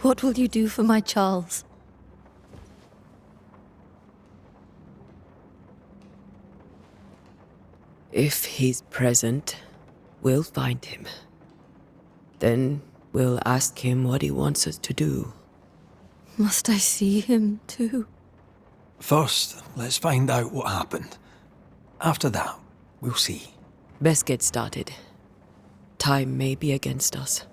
What will you do for my Charles? If he's present, we'll find him. Then we'll ask him what he wants us to do. Must I see him too? First, let's find out what happened. After that, we'll see. Best get started. Time may be against us.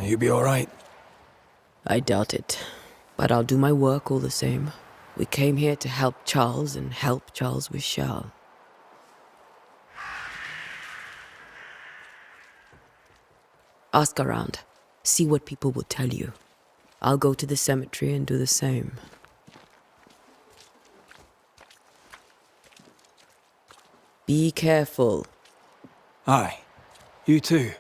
You be alright? I doubt it, but I'll do my work all the same. We came here to help Charles, and help Charles we shall. Ask around. See what people will tell you. I'll go to the cemetery and do the same. Be careful. Aye. You too.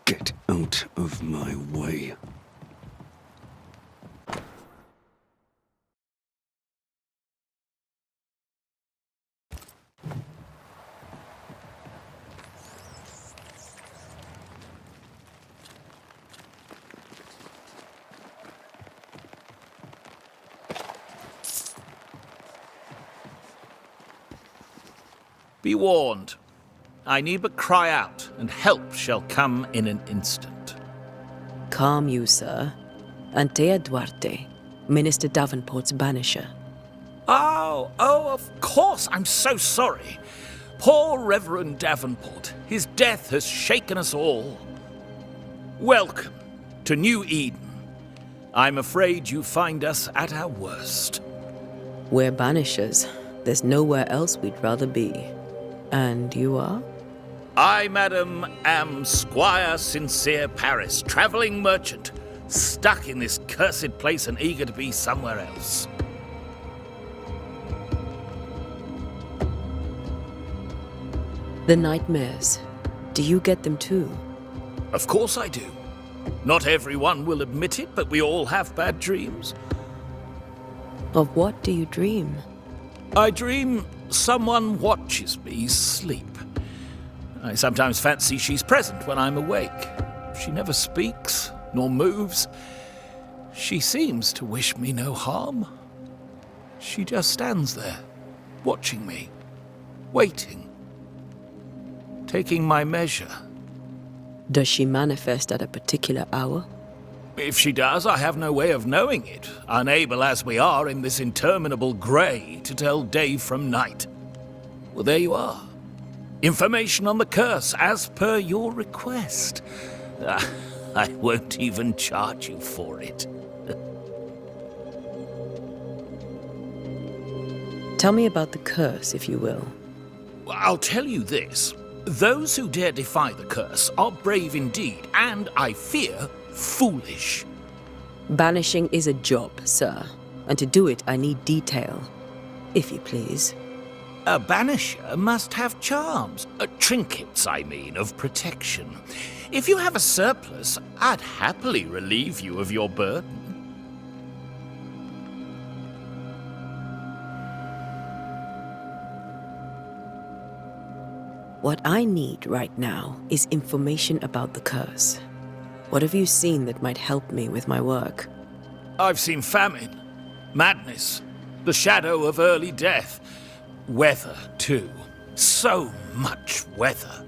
Get out of my way. Be warned. I need but cry out, and help shall come in an instant. Calm you, sir. Antea Duarte, Minister Davenport's banisher. Oh, of course, I'm so sorry. Poor Reverend Davenport. His death has shaken us all. Welcome to New Eden. I'm afraid you find us at our worst. We're banishers. There's nowhere else we'd rather be. And you are? I, madam, am Squire Sincere Paris, travelling merchant, stuck in this cursed place and eager to be somewhere else. The nightmares. Do you get them too? Of course I do. Not everyone will admit it, but we all have bad dreams. Of what do you dream? I dream someone watches me sleep. I sometimes fancy she's present when I'm awake. She never speaks, nor moves. She seems to wish me no harm. She just stands there, watching me, waiting, taking my measure. Does she manifest at a particular hour? If she does, I have no way of knowing it, unable as we are in this interminable grey to tell day from night. Well, there you are. Information on the curse, as per your request. I won't even charge you for it. Tell me about the curse, if you will. I'll tell you this. Those who dare defy the curse are brave indeed, and, I fear, foolish. Banishing is a job, sir. And to do it, I need detail. If you please. A banisher must have charms. Trinkets, I mean, of protection. If you have a surplus, I'd happily relieve you of your burden. What I need right now is information about the curse. What have you seen that might help me with my work? I've seen famine, madness, the shadow of early death. Weather, too. So much weather.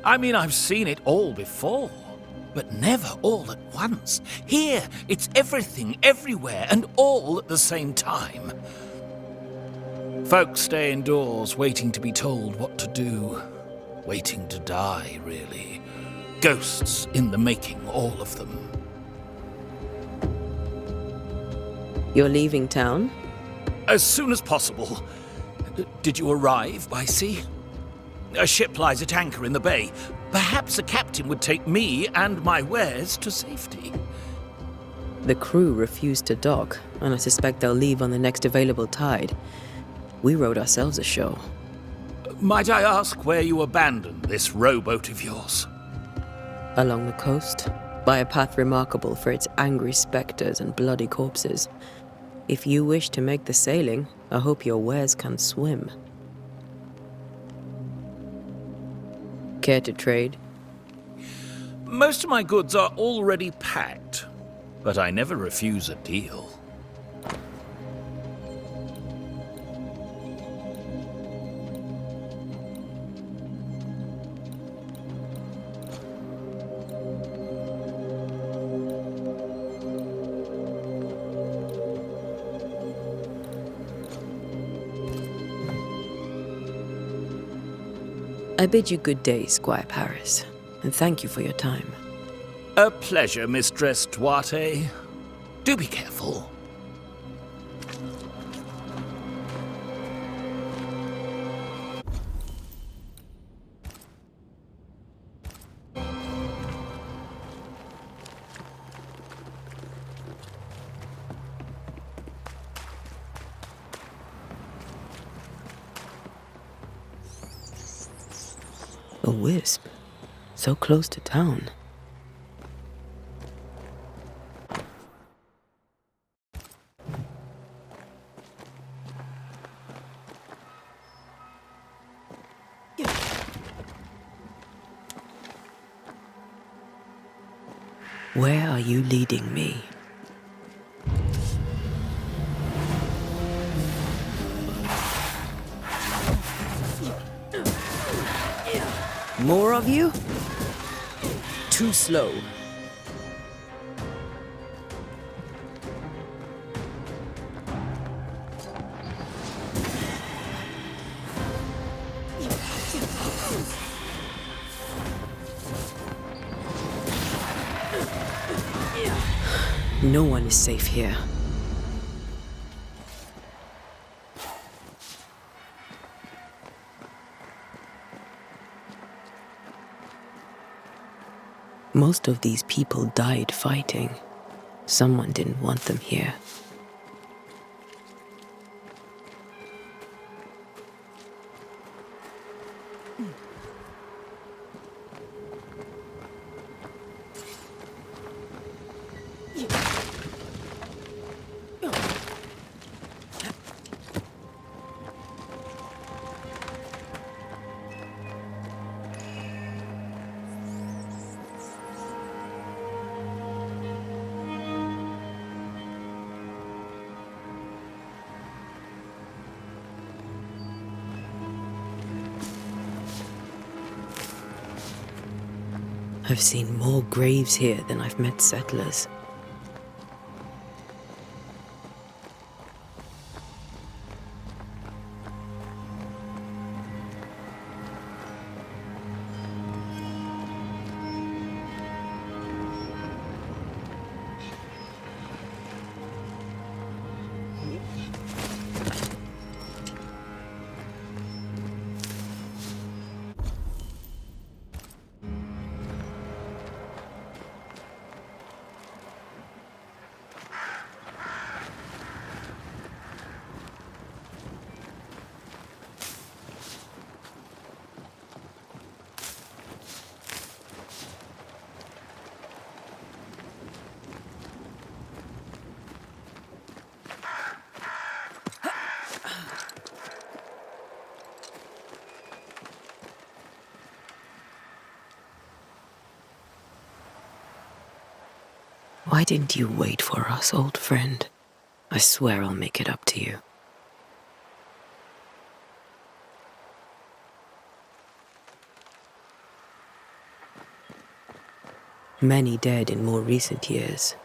I mean, I've seen it all before. but never all at once. Here, it's everything, everywhere, and all at the same time. Folks stay indoors, waiting to be told what to do. Waiting to die, really. Ghosts in the making, all of them. You're leaving town? As soon as possible. Did you arrive by sea? A ship lies at anchor in the bay. Perhaps a captain would take me and my wares to safety. The crew refused to dock, and I suspect they'll leave on the next available tide. We rode ourselves ashore. Might I ask where you abandoned this rowboat of yours? Along the coast, by a path remarkable for its angry specters and bloody corpses. If you wish to make the sailing, I hope your wares can swim. Care to trade? Most of my goods are already packed, but I never refuse a deal. I bid you good day, Squire Paris, and thank you for your time. A pleasure, Mistress Duarte. Do be careful. A wisp, so close to town. Where are you leading me? More of you? Too slow. No one is safe here. Most of these people died fighting. Someone didn't want them here. I've seen more graves here than I've met settlers. Why didn't you wait for us, old friend? I swear I'll make it up to you. Many dead in more recent years.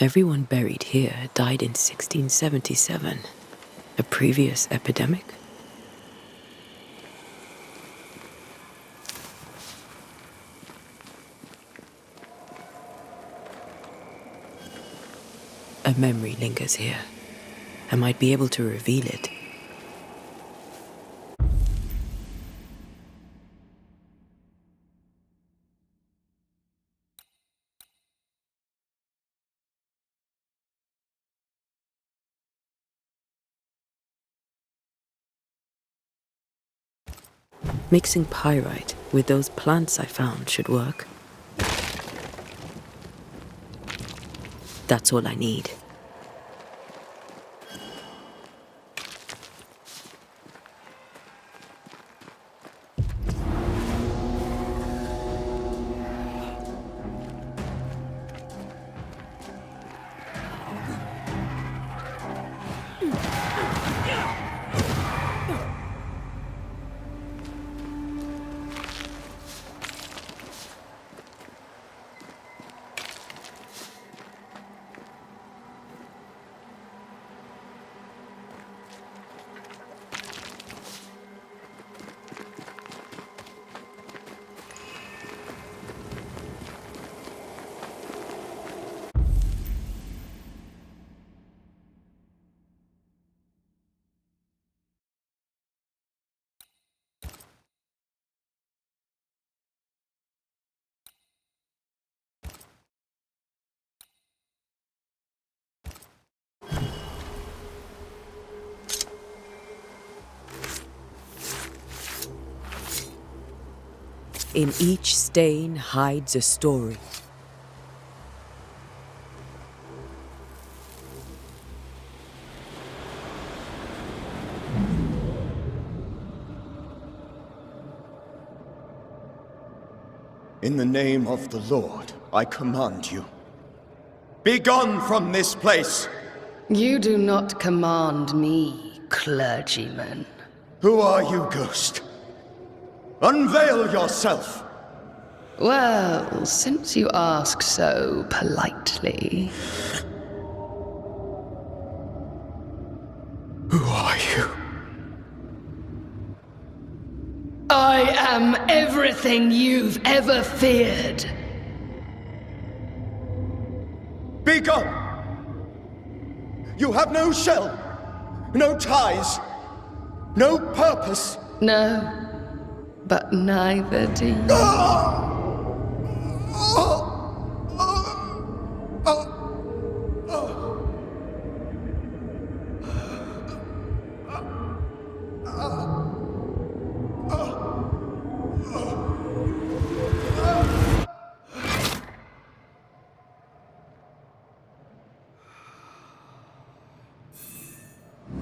Everyone buried here died in 1677. A previous epidemic? A memory lingers here. I might be able to reveal it. Mixing pyrite with those plants I found should work. That's all I need. In each stain hides a story. In the name of the Lord, I command you. Be gone from this place! You do not command me, clergyman. Who are you, ghost? Unveil yourself! Well, since you ask so politely... Who are you? I am everything you've ever feared. Be gone! You have no shell, no ties, no purpose. No, but neither do you.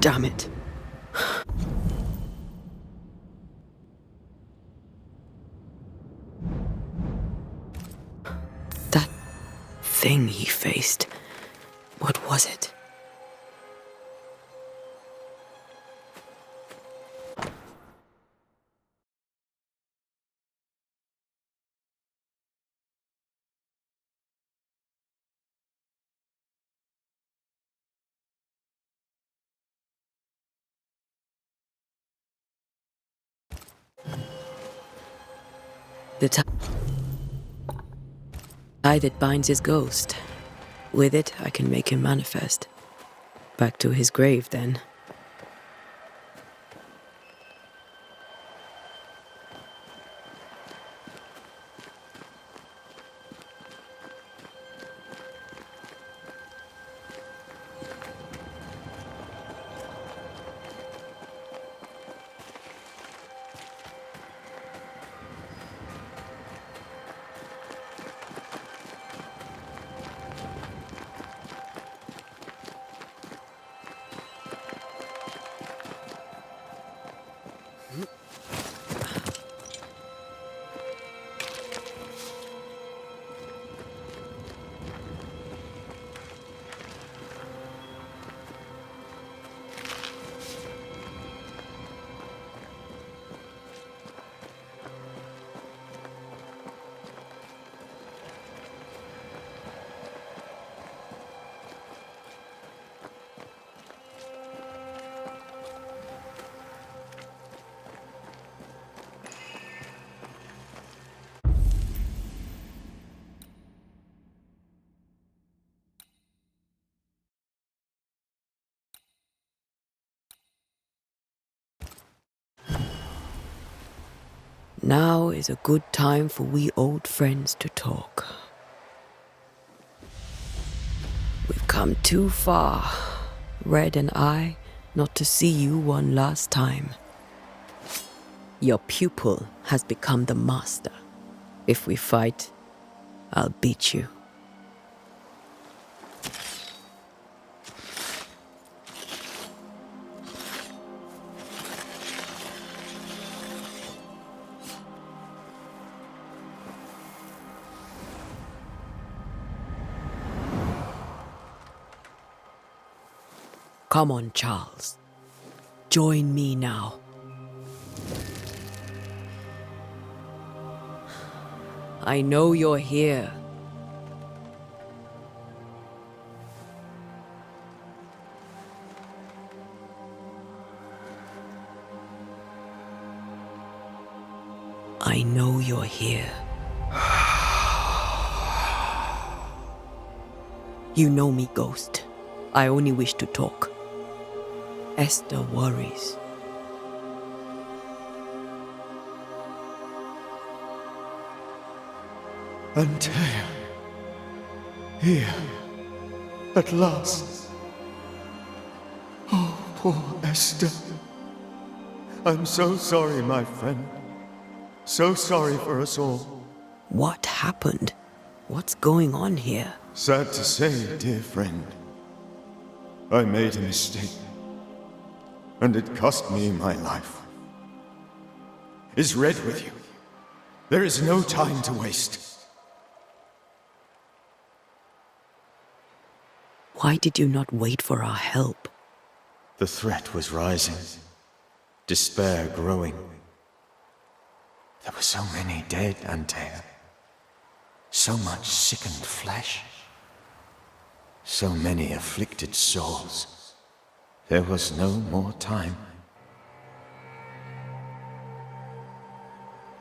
Damn it. That thing he faced, what was it? The tie that binds his ghost. With it, I can make him manifest. Back to his grave, then. Now is a good time for we old friends to talk. We've come too far, Red and I, not to see you one last time. Your pupil has become the master. If we fight, I'll beat you. Come on, Charles. Join me now. I know you're here. I know you're here. You know me, Ghost. I only wish to talk. Esther worries. Antea. Here. At last. Oh, poor Esther. I'm so sorry, my friend. So sorry for us all. What happened? What's going on here? Sad to say, dear friend. I made a mistake. And it cost me my life. Is Red with you? There is no time to waste. Why did you not wait for our help? The threat was rising. Despair growing. There were so many dead, Antea. So much sickened flesh. So many afflicted souls. There was no more time.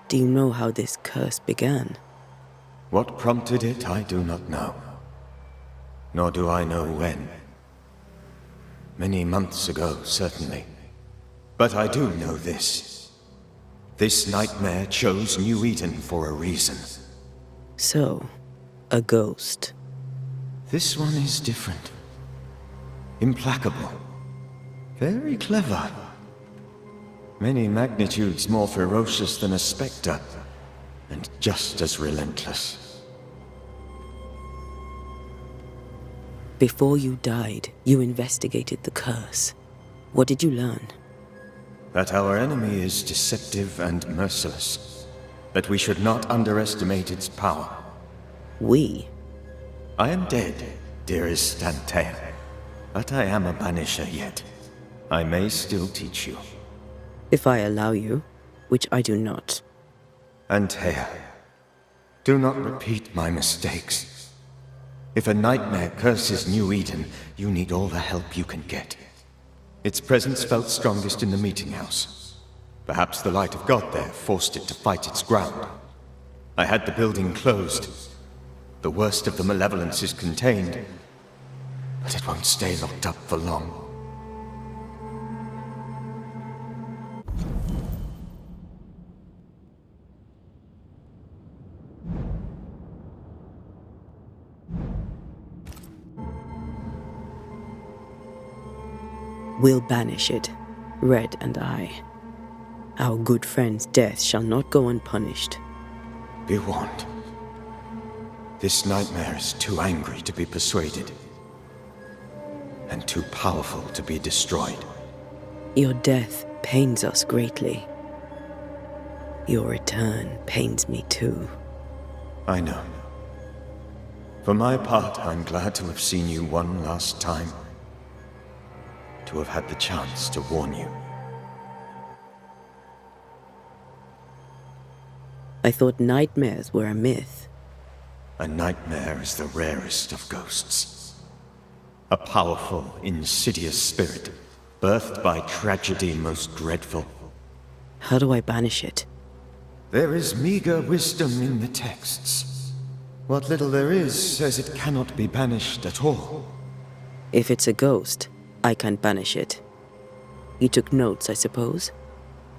Do you know how this curse began? What prompted it, I do not know. Nor do I know when. Many months ago, certainly. But I do know this. This nightmare chose New Eden for a reason. So, a ghost. This one is different. Implacable. Very clever. Many magnitudes more ferocious than a spectre, and just as relentless. Before you died, you investigated the curse. What did you learn? That our enemy is deceptive and merciless. That we should not underestimate its power. We? I am dead, dearest Antea. But I am a Banisher yet. I may still teach you. If I allow you, which I do not. Antea, do not repeat my mistakes. If a nightmare curses New Eden, you need all the help you can get. Its presence felt strongest in the meeting house. Perhaps the light of God there forced it to fight its ground. I had the building closed. The worst of the malevolence is contained, but it won't stay locked up for long. We'll banish it, Red and I. Our good friend's death shall not go unpunished. Be warned. This nightmare is too angry to be persuaded, and too powerful to be destroyed. Your death pains us greatly. Your return pains me too. I know. For my part, I'm glad to have seen you one last time. To have had the chance to warn you. I thought nightmares were a myth. A nightmare is the rarest of ghosts. A powerful, insidious spirit, birthed by tragedy most dreadful. How do I banish it? There is meager wisdom in the texts. What little there is says it cannot be banished at all. If it's a ghost, I can't banish it. You took notes, I suppose?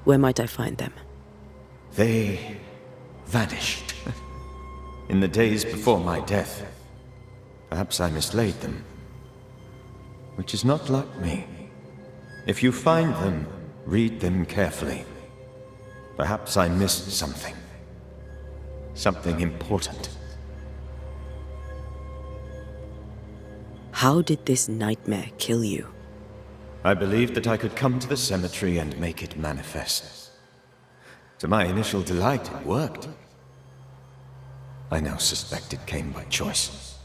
Where might I find them? They vanished. In the days before my death. Perhaps I mislaid them. Which is not like me. If you find them, read them carefully. Perhaps I missed something. Something important. How did this nightmare kill you? I believed that I could come to the cemetery and make it manifest. To my initial delight, it worked. I now suspect it came by choice.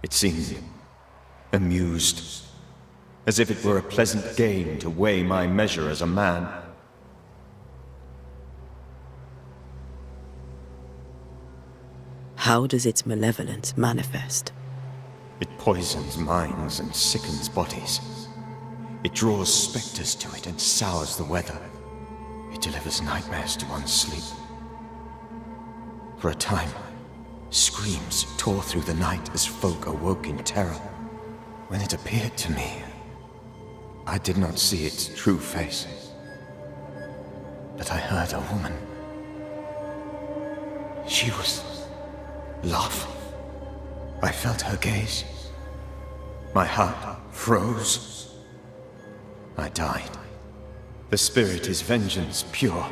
It seemed amused, as if it were a pleasant game to weigh my measure as a man. How does its malevolence manifest? It poisons minds and sickens bodies. It draws specters to it and sours the weather. It delivers nightmares to one's sleep. For a time, screams tore through the night as folk awoke in terror. When it appeared to me, I did not see its true face. But I heard a woman. She was laughing. I felt her gaze. My heart froze. I died. The spirit is vengeance pure.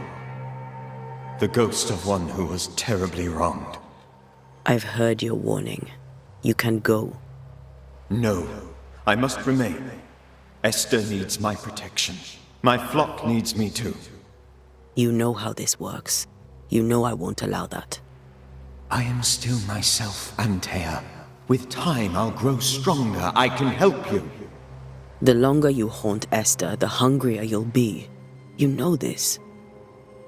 The ghost of one who was terribly wronged. I've heard your warning. You can go. No, I must remain. Esther needs my protection. My flock needs me too. You know how this works. You know I won't allow that. I am still myself, Antea. With time, I'll grow stronger. I can help you. The longer you haunt Esther, the hungrier you'll be. You know this.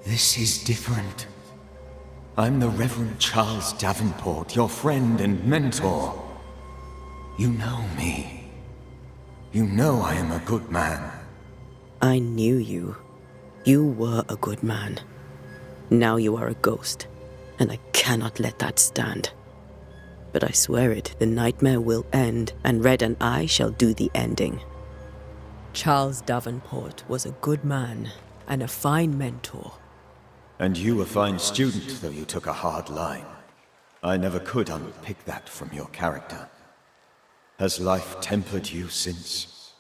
This is different. I'm the Reverend Charles Davenport, your friend and mentor. You know me. You know I am a good man. I knew you. You were a good man. Now you are a ghost, and I cannot let that stand. But I swear it, the nightmare will end, and Red and I shall do the ending. Charles Davenport was a good man and a fine mentor. And you a fine student, though you took a hard line. I never could unpick that from your character. Has life tempered you since?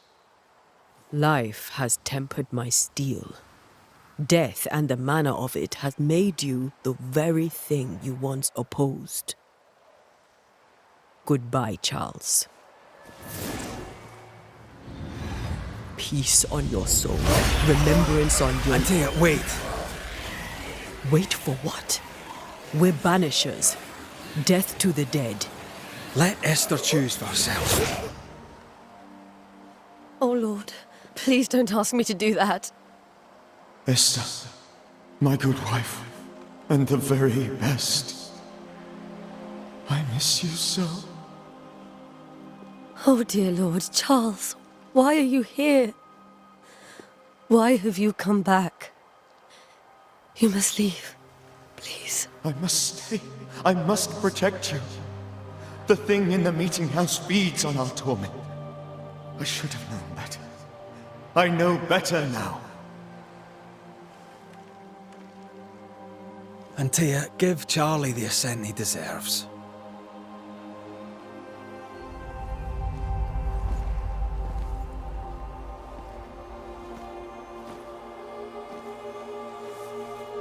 Life has tempered my steel. Death and the manner of it has made you the very thing you once opposed. Goodbye, Charles. Peace on your soul, remembrance on your... Antea, wait! Wait for what? We're banishers. Death to the dead. Let Esther choose for herself. Oh, Lord, please don't ask me to do that. Esther, my good wife, and the very best. I miss you so. Oh, dear Lord, Charles, why are you here? Why have you come back? You must leave, please. I must stay. I must protect you. The thing in the meeting house feeds on our torment. I should have known better. I know better now. Antea, give Charlie the ascent he deserves.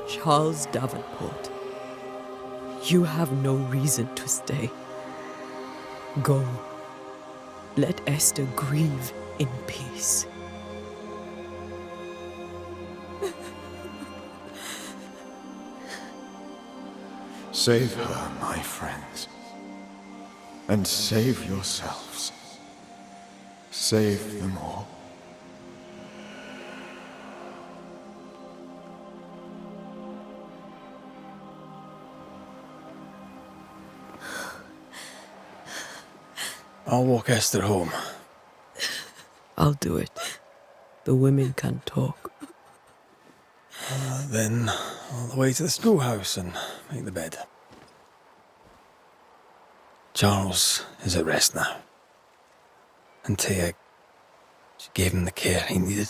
Charles Davenport, you have no reason to stay. Go. Let Esther grieve in peace. Save her, my friends. And save yourselves. Save them all. I'll walk Esther home. I'll do it. The women can talk. Then all the way to the schoolhouse and make the bed. Charles is at rest now. Antea, she gave him the care he needed.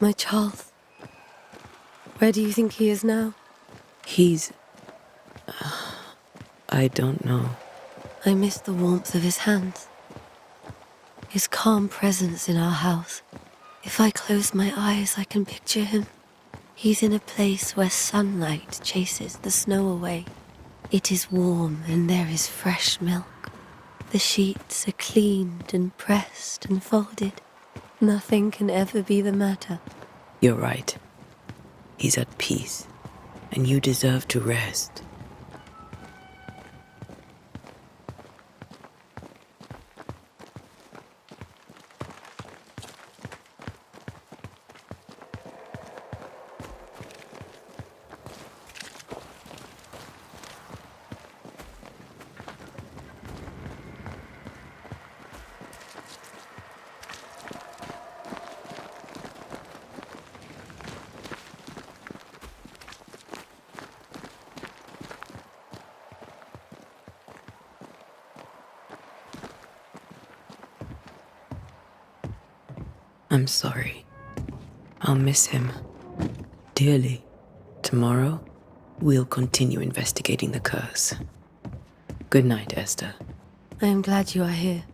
My Charles. Where do you think he is now? He's... I don't know. I miss the warmth of his hands. His calm presence in our house. If I close my eyes, I can picture him. He's in a place where sunlight chases the snow away. It is warm and there is fresh milk. The sheets are cleaned and pressed and folded. Nothing can ever be the matter. You're right. He's at peace, and you deserve to rest. I'm sorry. I'll miss him dearly. Tomorrow, we'll continue investigating the curse. Good night, Esther. I am glad you are here.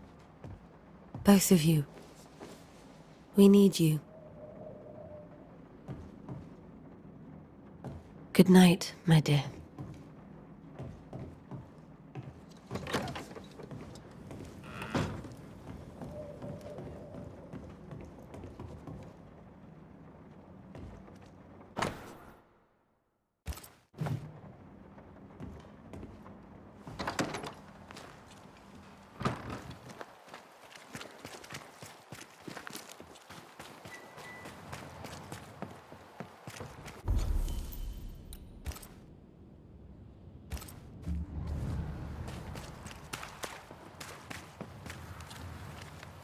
Both of you. We need you. Good night, my dear.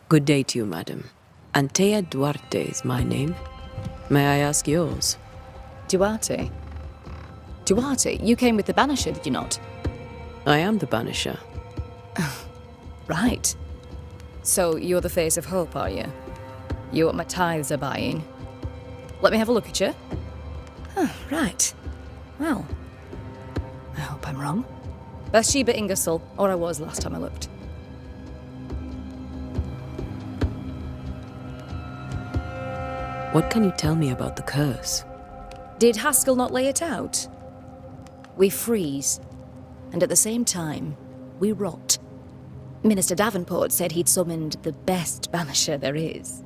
Good day to you, madam. Antea Duarte is my name. May I ask yours? Duarte? Duarte, you came with the Banisher, did you not? I am the Banisher. Right. So you're the face of hope, are you? You're what my tithes are buying. Let me have a look at you. Huh, right. Well, I hope I'm wrong. Bathsheba Ingersoll, or I was last time I looked. What can you tell me about the curse? Did Haskell not lay it out? We freeze, and at the same time, we rot. Minister Davenport said he'd summoned the best banisher there is.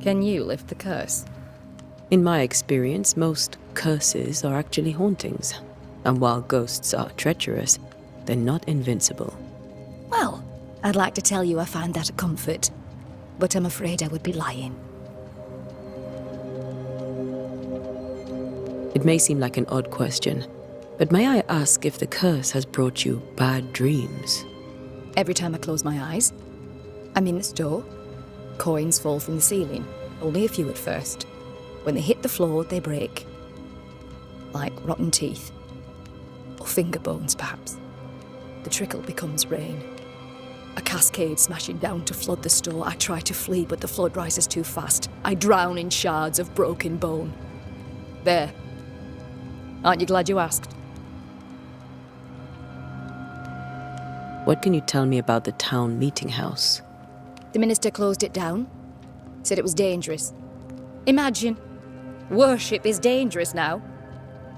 Can you lift the curse? In my experience, most curses are actually hauntings. And while ghosts are treacherous, they're not invincible. Well, I'd like to tell you I find that a comfort, but I'm afraid I would be lying. It may seem like an odd question, but may I ask if the curse has brought you bad dreams? Every time I close my eyes, I'm in the store. Coins fall from the ceiling, only a few at first. When they hit the floor, they break. Like rotten teeth. Or finger bones, perhaps. The trickle becomes rain. A cascade smashing down to flood the store. I try to flee, but the flood rises too fast. I drown in shards of broken bone. There. Aren't you glad you asked? What can you tell me about the town meeting house? The minister closed it down. Said it was dangerous. Imagine. Worship is dangerous now.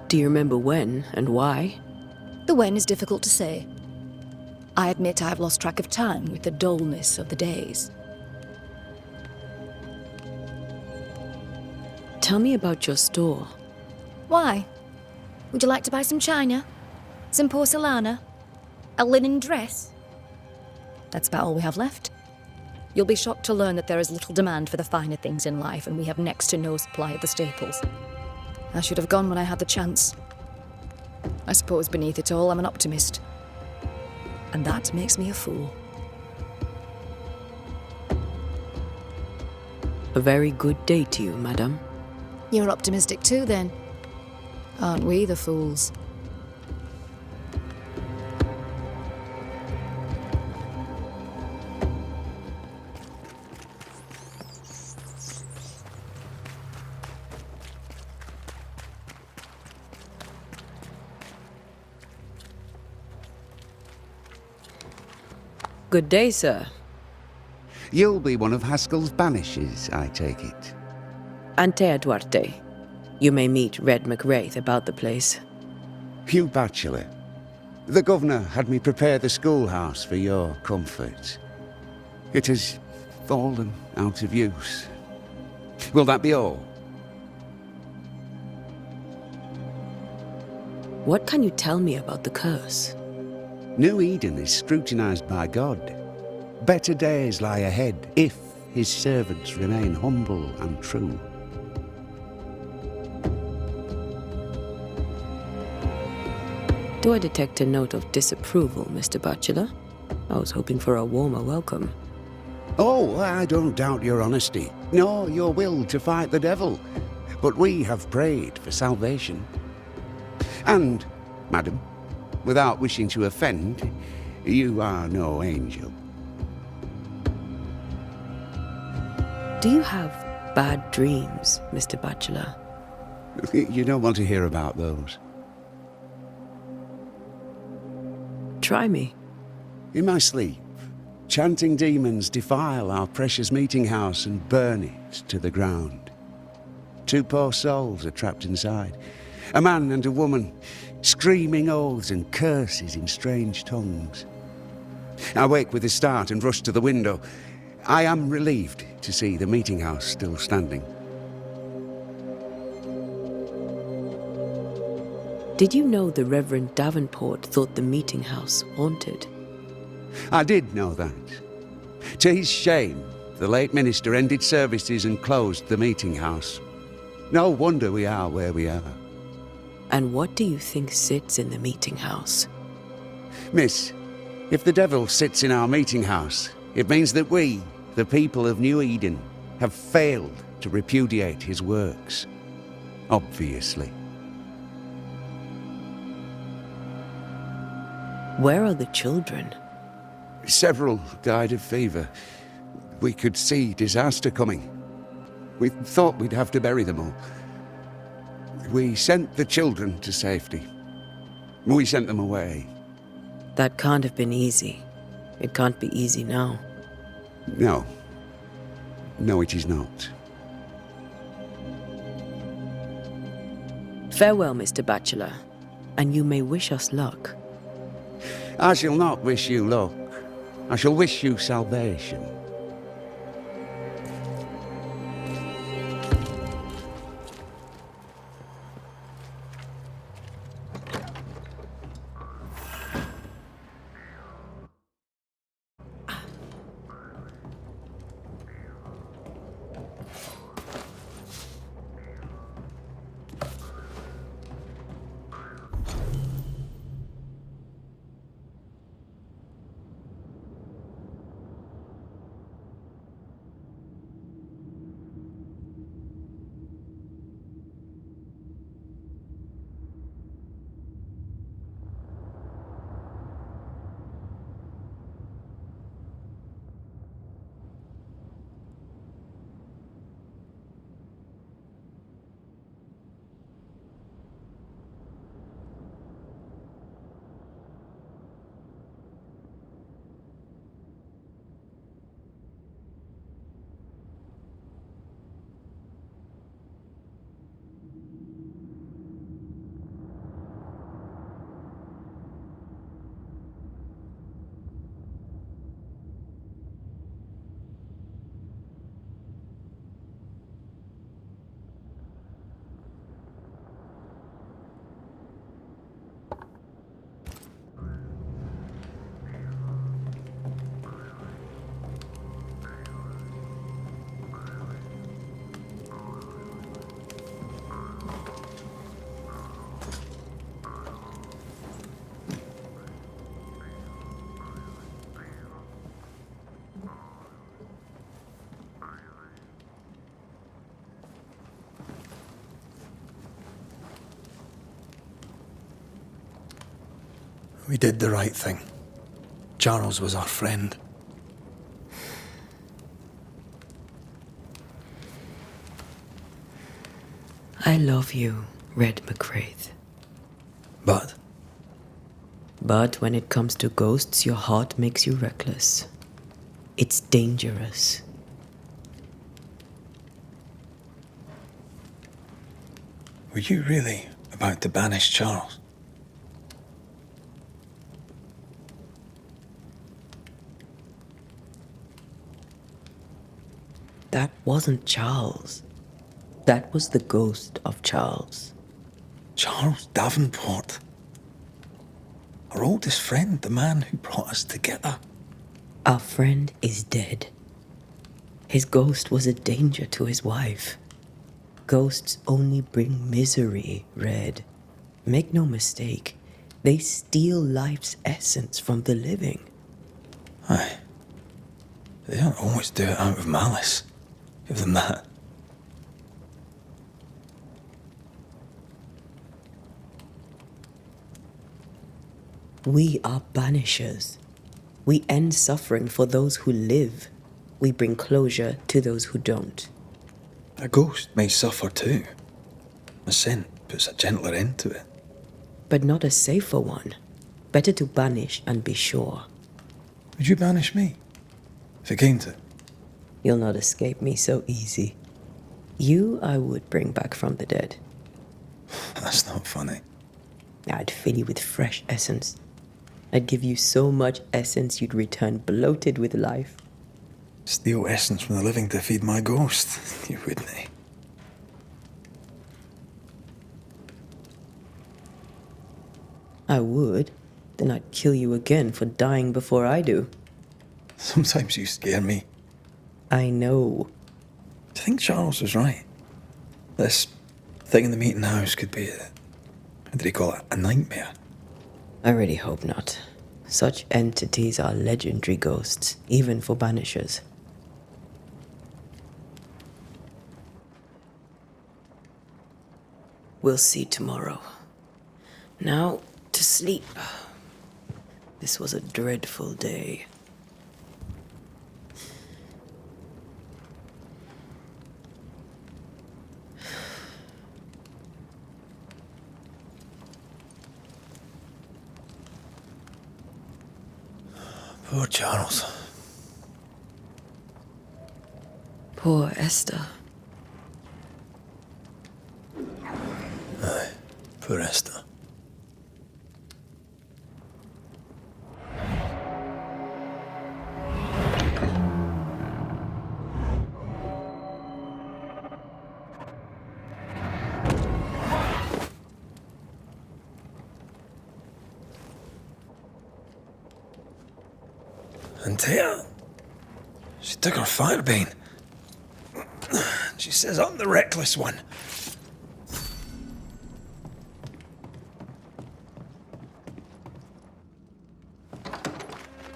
Do you remember when and why? The when is difficult to say. I admit I've lost track of time with the dullness of the days. Tell me about your store. Why? Would you like to buy some china? Some porcelana? A linen dress? That's about all we have left. You'll be shocked to learn that there is little demand for the finer things in life, and we have next to no supply of the staples. I should have gone when I had the chance. I suppose beneath it all, I'm an optimist. And that makes me a fool. A very good day to you, madam. You're optimistic too, then. Aren't we the fools? Good day, sir. You'll be one of Haskell's Banishers, I take it. Antea Duarte. You may meet Red McWraith about the place. Hugh Bachelor. The governor had me prepare the schoolhouse for your comfort. It has fallen out of use. Will that be all? What can you tell me about the curse? New Eden is scrutinized by God. Better days lie ahead if his servants remain humble and true. Do I detect a note of disapproval, Mr. Bachelor? I was hoping for a warmer welcome. Oh, I don't doubt your honesty, nor your will to fight the devil. But we have prayed for salvation. And, madam, without wishing to offend, you are no angel. Do you have bad dreams, Mr. Bachelor? You don't want to hear about those. Try me. In my sleep, chanting demons defile our precious meeting house and burn it to the ground. 2 poor souls are trapped inside. A man and a woman, screaming oaths and curses in strange tongues. I wake with a start and rush to the window. I am relieved to see the meeting house still standing. Did you know the Reverend Davenport thought the meeting house haunted? I did know that. To his shame, the late minister ended services and closed the meeting house. No wonder we are where we are. And what do you think sits in the meeting house? Miss, if the devil sits in our meeting house, it means that we, the people of New Eden, have failed to repudiate his works. Obviously. Where are the children? Several died of fever. We could see disaster coming. We thought we'd have to bury them all. We sent the children to safety. We sent them away. That can't have been easy. It can't be easy now. No. No, it is not. Farewell, Mr. Bachelor, and you may wish us luck. I shall not wish you luck. I shall wish you salvation. We did the right thing. Charles was our friend. I love you, Red McWraith. But But when it comes to ghosts, your heart makes you reckless. It's dangerous. Were you really about to banish Charles? That wasn't Charles. That was the ghost of Charles. Charles Davenport. Our oldest friend, the man who brought us together. Our friend is dead. His ghost was a danger to his wife. Ghosts only bring misery, Red. Make no mistake, they steal life's essence from the living. Aye. They don't always do it out of malice. Give them that. We are banishers. We end suffering for those who live. We bring closure to those who don't. A ghost may suffer too. A scent puts a gentler end to it. But not a safer one. Better to banish and be sure. Would you banish me? If it came to? You'll not escape me so easy. You I would bring back from the dead. That's not funny. I'd fill you with fresh essence. I'd give you so much essence you'd return bloated with life. Steal essence from the living to feed my ghost. You wouldn't, eh? I would. Then I'd kill you again for dying before I do. Sometimes you scare me. I know. Do you think Charles was right? This thing in the meeting house could be how did he call it? A nightmare? I really hope not. Such entities are legendary ghosts, even for banishers. We'll see tomorrow. Now, to sleep. This was a dreadful day. Poor Charles. Poor Esther. Aye, poor Esther. And Taya, she took her firebane. She says I'm the reckless one.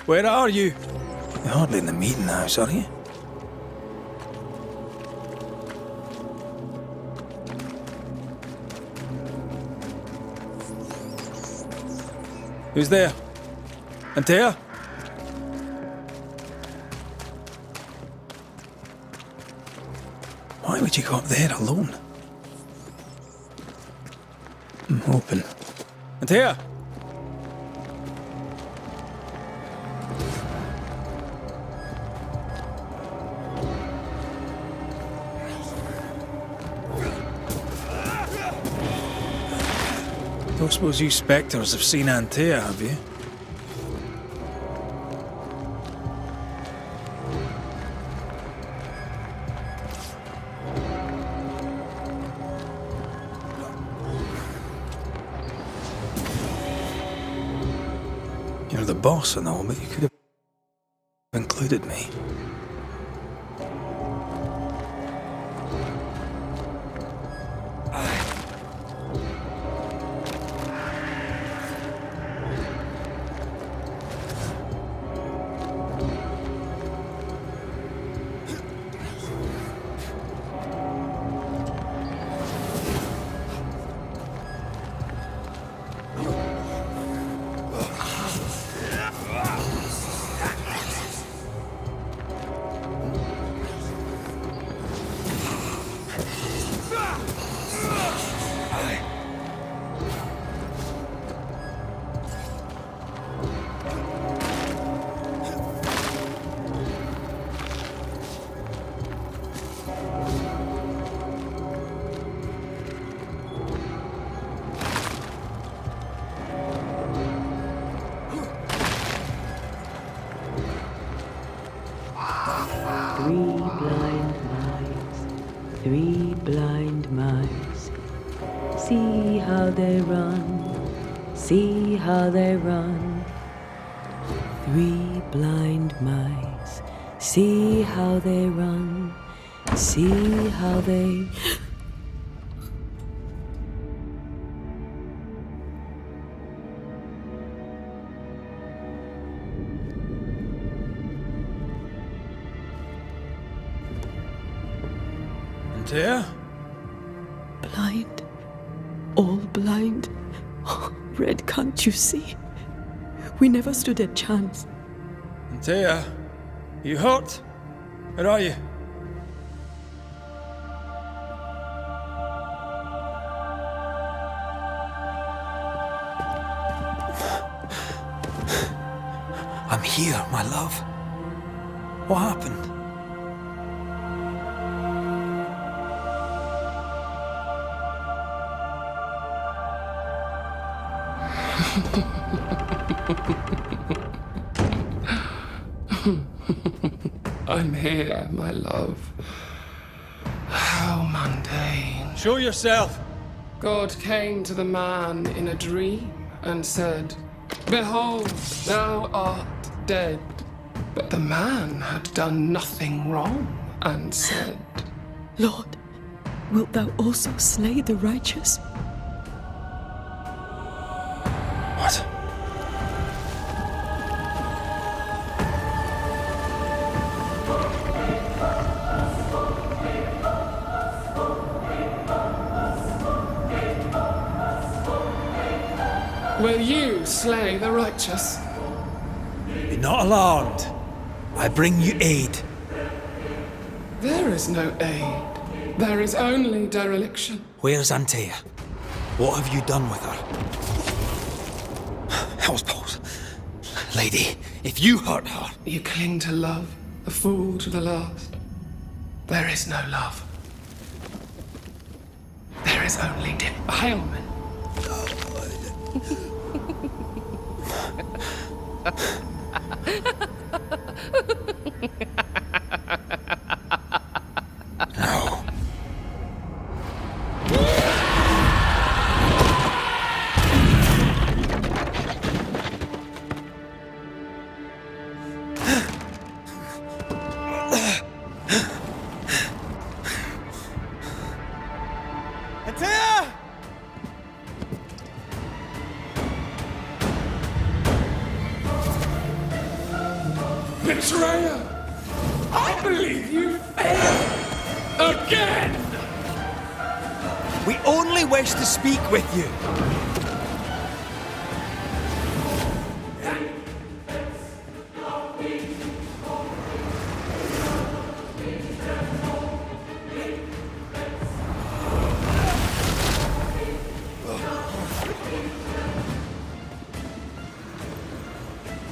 Where are you? You're hardly in the meeting house, are you? Who's there? Antea? Why would you go up there alone? I'm hoping. Antea? Don't suppose you spectres have seen Antea, have you? You're the boss and all, but you could have included me. 3 blind mice. See how they run, see how they run. 3 blind mice. See how they run, see how they... Antea? Blind. All blind. Oh, Red, can't you see? We never stood a chance. Antea? You hurt? Where are you? I'm here, my love. What happened? I'm here, my love. How mundane. Show yourself! God came to the man in a dream and said, "Behold, thou art dead." But the man had done nothing wrong and said, Lord, wilt thou also slay the righteous? What? "Will you slay the righteous?" Be not alarmed. I bring you aid. There is no aid. There is only dereliction. Where's Antea? What have you done with her? Hell's balls. Lady, if you hurt her... You cling to love, a fool to the last. There is no love. There is only defilement. No. Antea! Betrayer! I believe you failed! Again! We only wish to speak with you.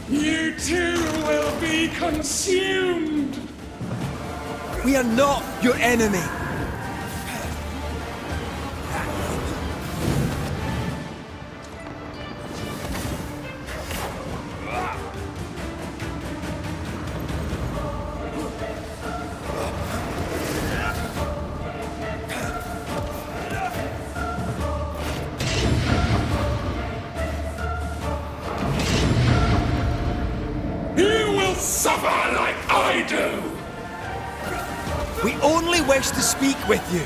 You too will be consumed! We are not your enemy. You will suffer like I do! We only wish to speak with you.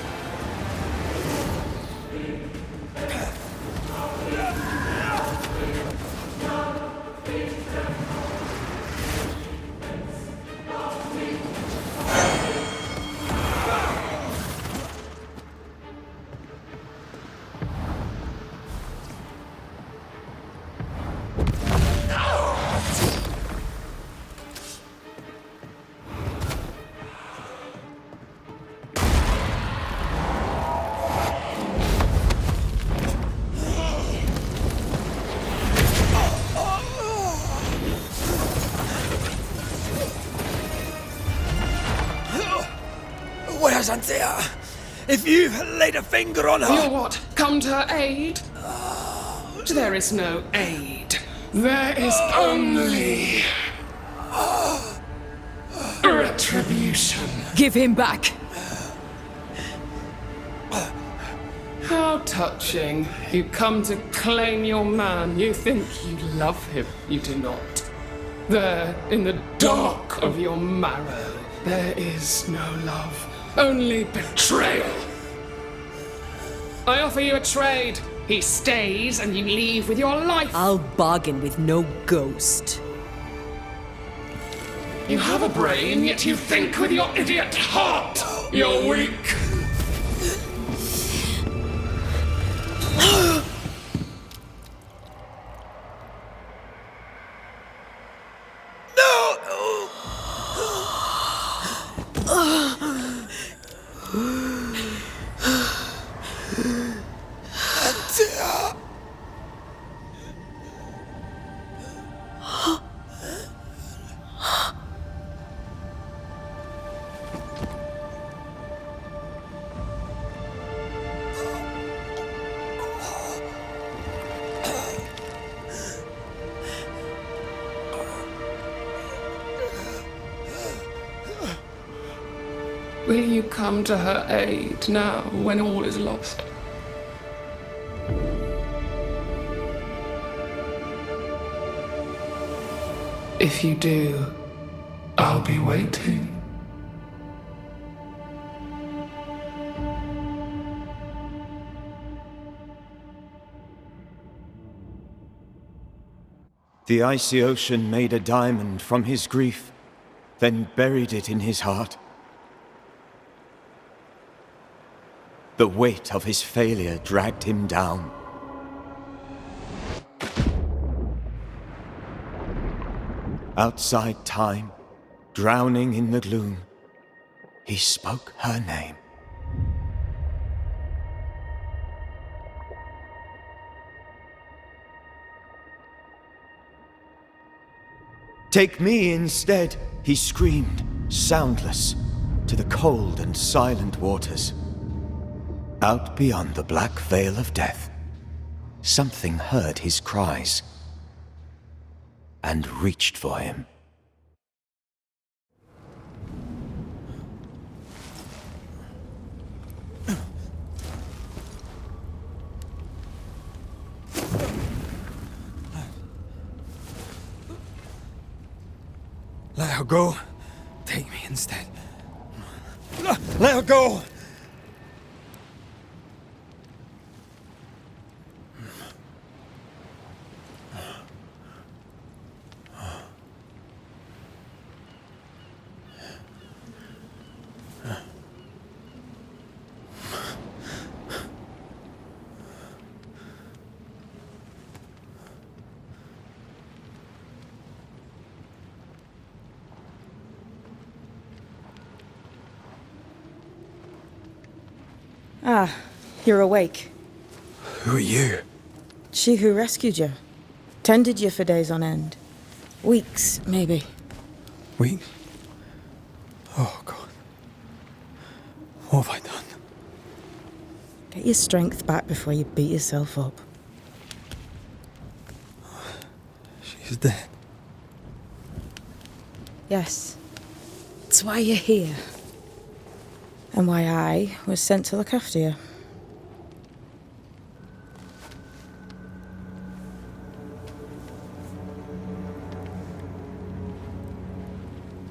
Where's Antea? If you've laid a finger on her... You'll what? Come to aid? There is no aid. There is only... retribution. Give him back! touching. You come to claim your man. You think you love him. You do not. There, in the dark of your marrow, there is no love. Only betrayal. I offer you a trade. He stays and you leave with your life. I'll bargain with no ghost. You have a brain, yet you think with your idiot heart. You're weak. Will you come to her aid now, when all is lost? If you do, I'll be waiting. The icy ocean made a diamond from his grief, then buried it in his heart. The weight of his failure dragged him down. Outside time, drowning in the gloom, he spoke her name. Take me instead, he screamed, soundless, to the cold and silent waters. Out beyond the black veil of death, something heard his cries and reached for him. Let her go. Take me instead. Let her go! Ah, you're awake. Who are you? She who rescued you. Tended you for days on end. Weeks, maybe. Weeks? Oh, God. What have I done? Get your strength back before you beat yourself up. She's dead. Yes. That's why you're here. And why I was sent to look after you.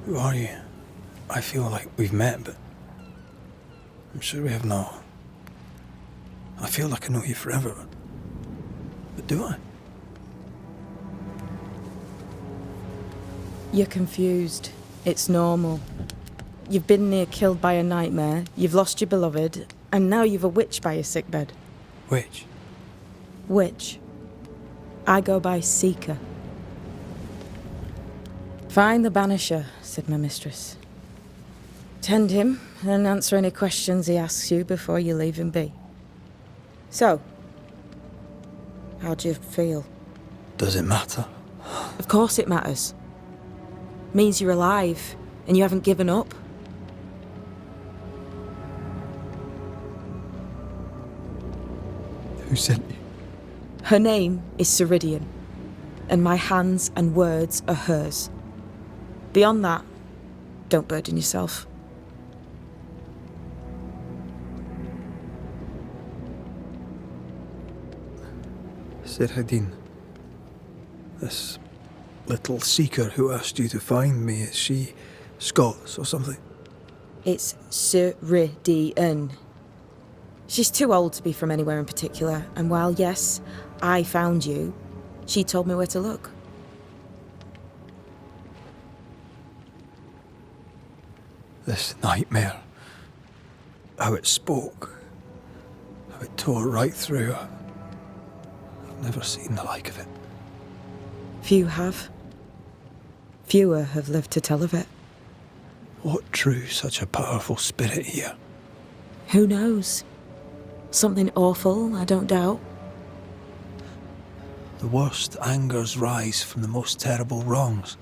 Who are you? I feel like we've met, but I'm sure we have not. I feel like I know you forever, but do I? You're confused. It's normal. You've been near killed by a nightmare, you've lost your beloved, and now you've a witch by your sickbed. Witch? Witch. I go by Seeker. Find the Banisher, said my mistress. Tend him, and answer any questions he asks you before you leave him be. So, how do you feel? Does it matter? Of course it matters. Means you're alive, and you haven't given up. Who sent you? Her name is Ceridian, and my hands and words are hers. Beyond that, don't burden yourself. Sirhadin, this little seeker who asked you to find me, is she Scots or something? It's Ceridian. She's too old to be from anywhere in particular, and while, yes, I found you, she told me where to look. This nightmare, how it spoke, how it tore right through. I've never seen the like of it. Few have. Fewer have lived to tell of it. What drew such a powerful spirit here? Who knows? Something awful, I don't doubt. The worst angers rise from the most terrible wrongs.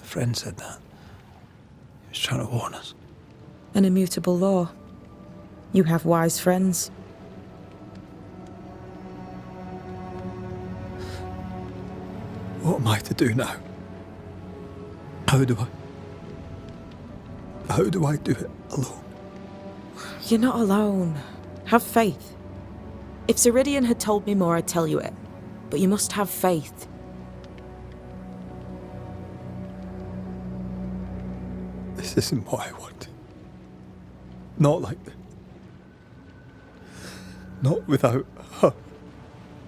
A friend said that. He was trying to warn us. An immutable law. You have wise friends. What am I to do now? How do I do it alone? You're not alone. Have faith. If Ceridian had told me more, I'd tell you it. But you must have faith. This isn't what I wanted. Not like this. Not without her.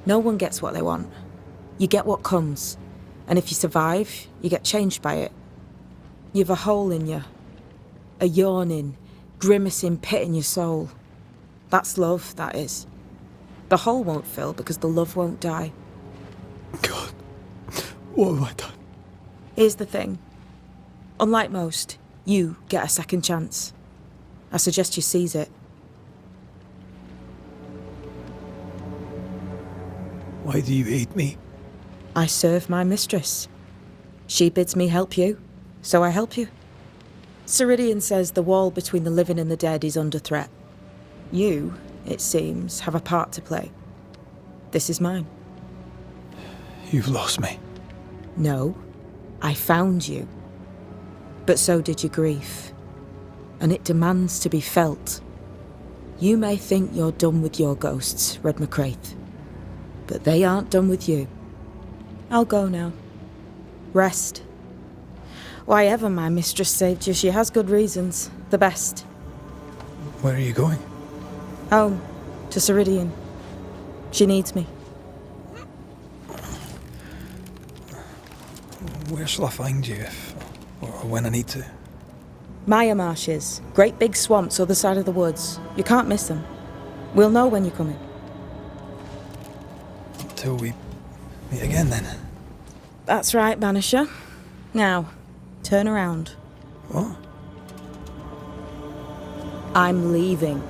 No one gets what they want. You get what comes. And if you survive, you get changed by it. You've a hole in you. A yawning, grimacing pit in your soul. That's love, that is. The hole won't fill because the love won't die. God, what have I done? Here's the thing. Unlike most, you get a second chance. I suggest you seize it. Why do you hate me? I serve my mistress. She bids me help you, so I help you. Ceridian says the wall between the living and the dead is under threat. You, it seems, have a part to play. This is mine. You've lost me. No, I found you. But so did your grief. And it demands to be felt. You may think you're done with your ghosts, Red McCraith. But they aren't done with you. I'll go now. Rest. Why ever my mistress saved you, she has good reasons. The best. Where are you going? Home. To Ceridian. She needs me. Where shall I find you if, or when I need to? Maya marshes. Great big swamps other side of the woods. You can't miss them. We'll know when you're coming. Until we meet again then. That's right, Banisher. Now, turn around. What? I'm leaving.